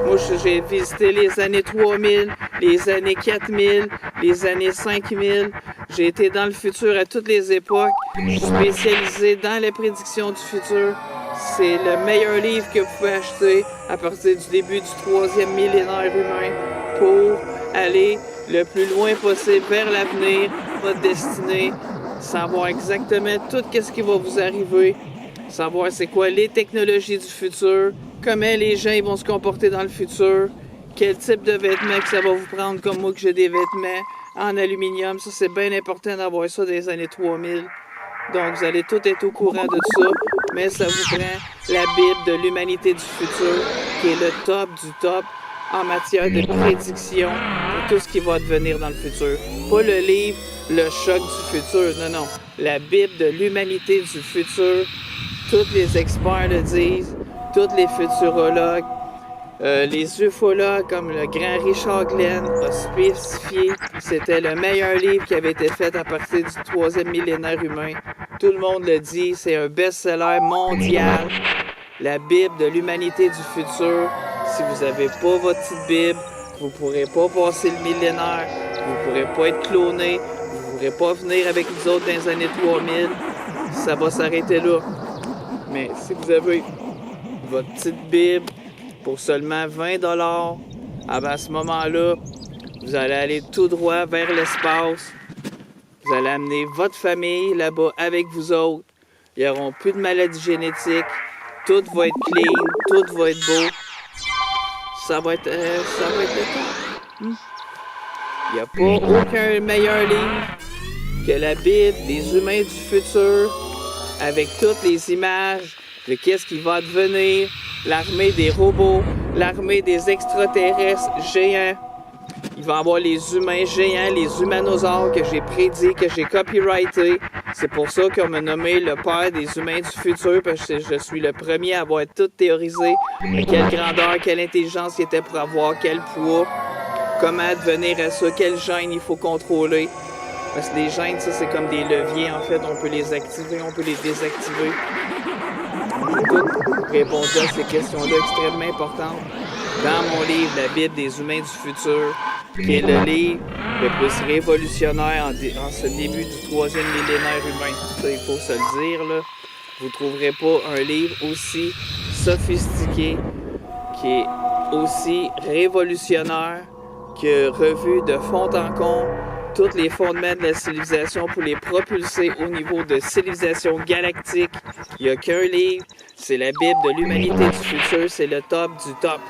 Moi, j'ai visité les années 3000, les années 4000, les années 5000. J'ai été dans le futur à toutes les époques. Je suis spécialisé dans les prédictions du futur. C'est le meilleur livre que vous pouvez acheter à partir du début du 3e millénaire humain pour aller le plus loin possible vers l'avenir, votre destinée, savoir exactement tout ce qui va vous arriver, savoir c'est quoi les technologies du futur, comment les gens vont se comporter dans le futur, quel type de vêtements que ça va vous prendre, comme moi que j'ai des vêtements en aluminium. Ça, c'est bien important d'avoir ça dans les années 3000. Donc, vous allez tout être au courant de ça, mais ça vous prend la Bible de l'humanité du futur, qui est le top du top en matière de prédiction pour tout ce qui va devenir dans le futur. Pas le livre Le choc du futur, non, non. La Bible de l'humanité du futur, tous les experts le disent, tous les futurologues, les ufologues comme le grand Richard Glenn a spécifié que c'était le meilleur livre qui avait été fait à partir du 3e millénaire humain. Tout le monde le dit, c'est un best-seller mondial. La Bible de l'humanité du futur. Si vous n'avez pas votre petite Bible, vous ne pourrez pas passer le millénaire, vous ne pourrez pas être cloné, vous ne pourrez pas venir avec nous autres dans les années 3000. Ça va s'arrêter là. Mais si vous avez votre petite Bible pour seulement 20$, à ce moment-là, vous allez aller tout droit vers l'espace. Vous allez amener votre famille là-bas avec vous autres. Il n'y aura plus de maladies génétiques. Tout va être clean, tout va être beau. Ça va être le temps. Il n'y a pas aucun meilleur livre que la Bible des humains du futur, avec toutes les images de qu'est-ce qui va devenir, l'armée des robots, l'armée des extraterrestres géants. Il va y avoir les humains géants, les humanosaures que j'ai prédits, que j'ai copyrighté. C'est pour ça qu'on m'a nommé le père des humains du futur, parce que je suis le premier à avoir tout théorisé. Quelle grandeur, quelle intelligence il était pour avoir, quel poids, comment devenir à ça, quel gène il faut contrôler. Parce que les gènes, ça, c'est comme des leviers, en fait. On peut les activer, on peut les désactiver. J'ai tout répondu à ces questions-là extrêmement importantes dans mon livre « La Bible des humains du futur », qui est le livre le plus révolutionnaire en ce début du 3e millénaire humain. Ça, il faut se le dire, là. Vous ne trouverez pas un livre aussi sophistiqué, qui est aussi révolutionnaire, que revu de fond en comble tous les fondements de la civilisation pour les propulser au niveau de civilisation galactique. Il n'y a qu'un livre, c'est la Bible de l'humanité du futur, c'est le top du top.